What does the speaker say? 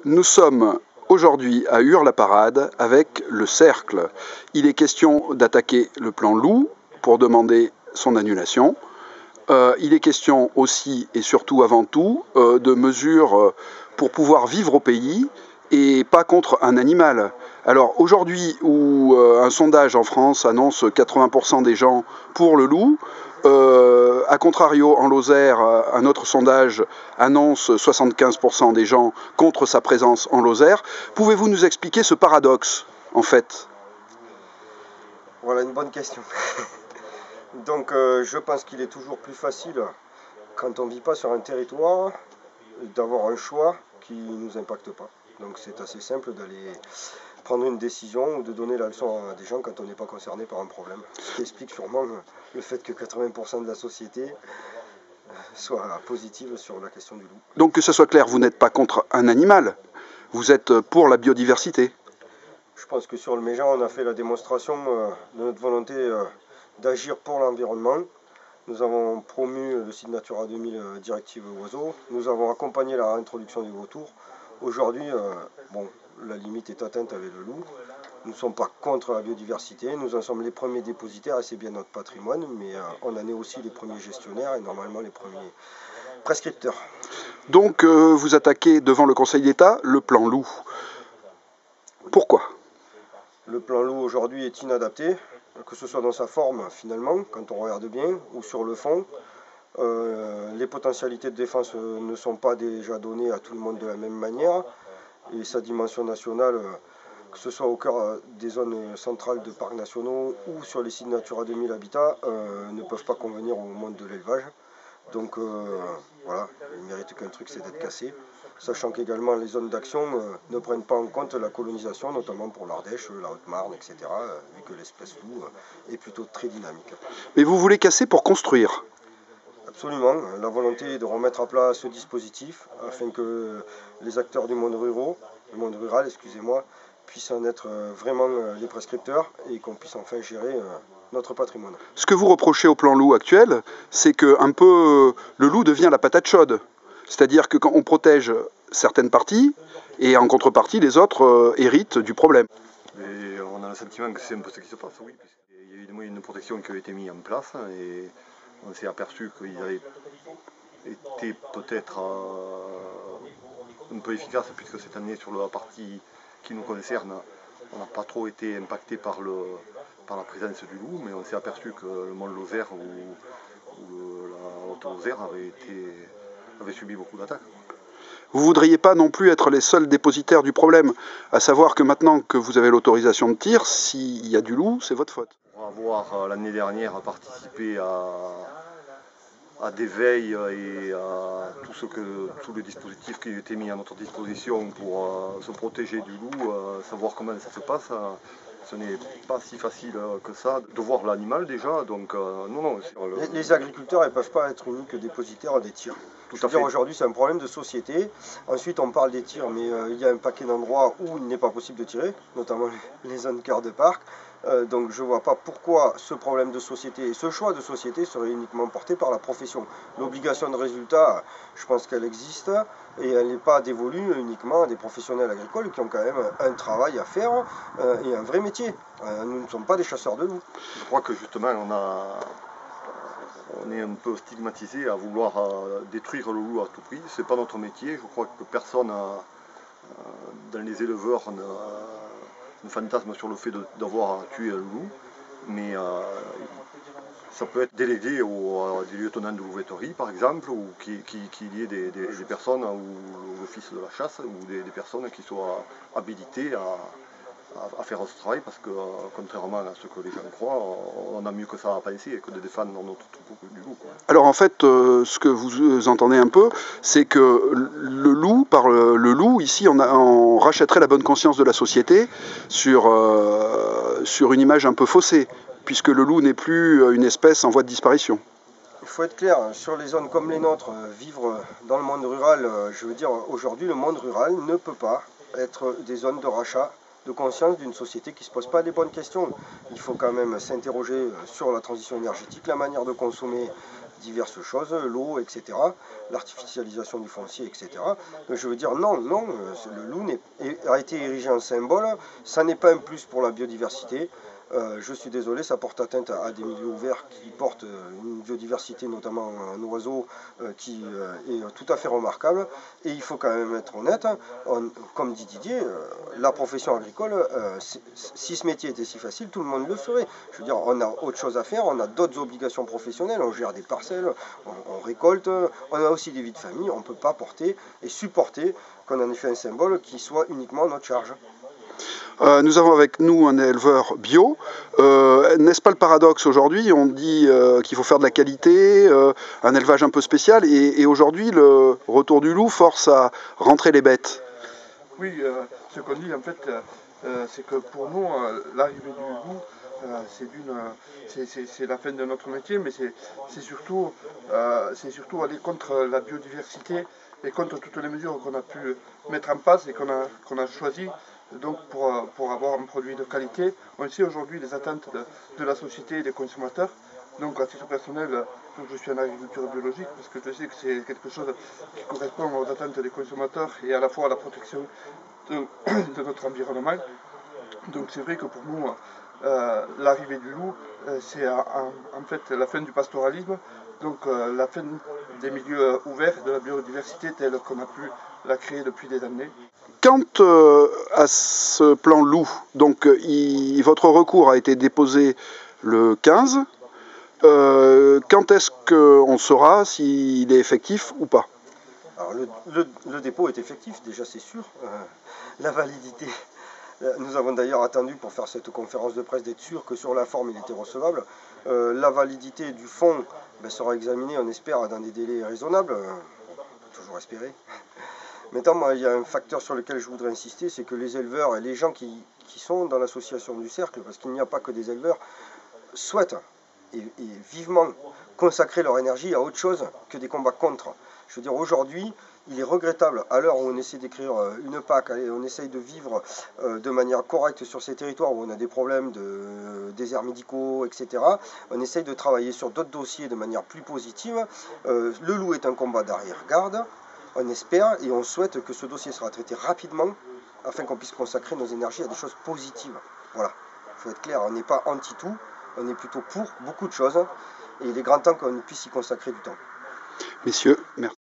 Nous sommes aujourd'hui à Hurs-la-Parade avec le Cercle. Il est question d'attaquer le plan loup pour demander son annulation. Il est question aussi et surtout avant tout de mesures pour pouvoir vivre au pays et pas contre un animal. Alors aujourd'hui où un sondage en France annonce 80% des gens pour le loup, a contrario, en Lozère, un autre sondage annonce 75% des gens contre sa présence en Lozère. Pouvez-vous nous expliquer ce paradoxe, en fait? Voilà une bonne question. Donc je pense qu'il est toujours plus facile, quand on ne vit pas sur un territoire, d'avoir un choix qui ne nous impacte pas. Donc c'est assez simple d'aller prendre une décision ou de donner la leçon à des gens quand on n'est pas concerné par un problème. Ce qui explique sûrement le fait que 80% de la société soit positive sur la question du loup. Donc que ce soit clair, vous n'êtes pas contre un animal, vous êtes pour la biodiversité. Je pense que sur le Méjean, on a fait la démonstration de notre volonté d'agir pour l'environnement. Nous avons promu le site Natura 2000 directive oiseaux. Nous avons accompagné la réintroduction du vautour. Aujourd'hui, la limite est atteinte avec le loup. Nous ne sommes pas contre la biodiversité. Nous en sommes les premiers dépositaires et c'est bien notre patrimoine. Mais on en est aussi les premiers gestionnaires et normalement les premiers prescripteurs. Donc vous attaquez devant le Conseil d'État le plan loup. Pourquoi ? Le plan loup aujourd'hui est inadapté, que ce soit dans sa forme finalement, quand on regarde bien, ou sur le fond. Les potentialités de défense ne sont pas déjà données à tout le monde de la même manière. Et sa dimension nationale, que ce soit au cœur des zones centrales de parcs nationaux ou sur les sites Natura 2000 Habitat, ne peuvent pas convenir au monde de l'élevage. Donc voilà, il mérite qu'un truc, c'est d'être cassé. Sachant qu'également les zones d'action ne prennent pas en compte la colonisation, notamment pour l'Ardèche, la Haute-Marne, etc., vu que l'espèce loup est plutôt très dynamique. Mais vous voulez casser pour construire? Absolument, la volonté est de remettre à plat ce dispositif afin que les acteurs du monde rural, puissent en être vraiment les prescripteurs et qu'on puisse enfin gérer notre patrimoine. Ce que vous reprochez au plan loup actuel, c'est que un peu le loup devient la patate chaude. C'est-à-dire que quand on protège certaines parties, et en contrepartie, les autres héritent du problème. Et on a le sentiment que c'est un peu ce qui se passe, oui. Il y a eu des moyens de protection qui ont été mis en place et on s'est aperçu qu'ils avaient été peut-être un peu efficaces puisque cette année, sur la partie qui nous concerne, on n'a pas trop été impacté par la présence du loup, mais on s'est aperçu que le Mont Lozère ou la Haute-Lozère avait subi beaucoup d'attaques. Vous ne voudriez pas non plus être les seuls dépositaires du problème, à savoir que maintenant que vous avez l'autorisation de tir, s'il y a du loup, c'est votre faute. Pour avoir l'année dernière participé à des veilles et à tous les dispositifs qui étaient mis à notre disposition pour se protéger du loup, savoir comment ça se passe, ce n'est pas si facile que ça de voir l'animal déjà. Donc non. Les agriculteurs ne peuvent pas être uniques dépositaires des tirs. Aujourd'hui, c'est un problème de société. Ensuite, on parle des tirs, mais il y a un paquet d'endroits où il n'est pas possible de tirer, notamment les zones cœur de parc. Donc je ne vois pas pourquoi ce problème de société et ce choix de société serait uniquement porté par la profession. L'obligation de résultat, je pense qu'elle existe et elle n'est pas dévolue uniquement à des professionnels agricoles qui ont quand même un travail à faire et un vrai métier. Nous ne sommes pas des chasseurs de loups. Je crois que justement on est un peu stigmatisé à vouloir détruire le loup à tout prix. Ce n'est pas notre métier. Je crois que personne dans les éleveurs ne fantasme sur le fait d'avoir tué un loup, mais ça peut être délégué à des lieutenants de louveterie par exemple, ou qu'il y ait des personnes, ou l'office de la chasse, ou des personnes qui soient habilitées à faire ce travail, parce que contrairement à ce que les gens croient, on a mieux que ça à penser et que de défendre notre troupeau du loup. Alors en fait, ce que vous entendez un peu, c'est que le loup, par le loup, ici on rachèterait la bonne conscience de la société sur une image un peu faussée, puisque le loup n'est plus une espèce en voie de disparition. Il faut être clair, sur les zones comme les nôtres, vivre dans le monde rural, je veux dire, aujourd'hui le monde rural ne peut pas être des zones de rachat de conscience d'une société qui ne se pose pas les bonnes questions. Il faut quand même s'interroger sur la transition énergétique, la manière de consommer diverses choses, l'eau, etc., l'artificialisation du foncier, etc. Donc je veux dire, non, le loup a été érigé en symbole, ça n'est pas un plus pour la biodiversité. Je suis désolé, ça porte atteinte à des milieux ouverts qui portent une biodiversité, notamment en oiseaux, qui est tout à fait remarquable. Et il faut quand même être honnête, comme dit Didier, la profession agricole, si ce métier était si facile, tout le monde le ferait. Je veux dire, on a autre chose à faire, on a d'autres obligations professionnelles, on gère des parcelles, on récolte, on a aussi des vies de famille, on ne peut pas porter et supporter qu'on en ait fait un symbole qui soit uniquement à notre charge. Nous avons avec nous un éleveur bio. N'est-ce pas le paradoxe aujourd'hui? On dit qu'il faut faire de la qualité, un élevage un peu spécial, et aujourd'hui le retour du loup force à rentrer les bêtes. Oui, ce qu'on dit en fait, c'est que pour nous, l'arrivée du loup, c'est la fin de notre métier, mais c'est surtout aller contre la biodiversité et contre toutes les mesures qu'on a pu mettre en place et qu'on a choisi. Donc pour avoir un produit de qualité, on sait aujourd'hui les attentes de la société et des consommateurs. Donc à titre personnel, je suis en agriculture biologique parce que je sais que c'est quelque chose qui correspond aux attentes des consommateurs et à la fois à la protection de notre environnement. Donc c'est vrai que pour nous, l'arrivée du loup, c'est en fait la fin du pastoralisme, donc la fin des milieux ouverts, de la biodiversité telle qu'on a pu la créer depuis des années. Quant à ce plan loup, donc votre recours a été déposé le 15. Quand est-ce qu'on saura s'il est effectif ou pas? Alors le dépôt est effectif, déjà c'est sûr. La validité, nous avons d'ailleurs attendu pour faire cette conférence de presse d'être sûr que sur la forme il était recevable. La validité du fond sera examinée, on espère, dans des délais raisonnables. On peut toujours espérer. Maintenant, il y a un facteur sur lequel je voudrais insister, c'est que les éleveurs et les gens qui sont dans l'association du Cercle, parce qu'il n'y a pas que des éleveurs, souhaitent et vivement consacrer leur énergie à autre chose que des combats contre. Je veux dire, aujourd'hui, il est regrettable, à l'heure où on essaie d'écrire une PAC, on essaye de vivre de manière correcte sur ces territoires où on a des problèmes de déserts médicaux, etc. On essaye de travailler sur d'autres dossiers de manière plus positive. Le loup est un combat d'arrière-garde. On espère et on souhaite que ce dossier sera traité rapidement afin qu'on puisse consacrer nos énergies à des choses positives. Voilà, il faut être clair, on n'est pas anti-tout, on est plutôt pour beaucoup de choses et il est grand temps qu'on puisse y consacrer du temps. Messieurs, merci.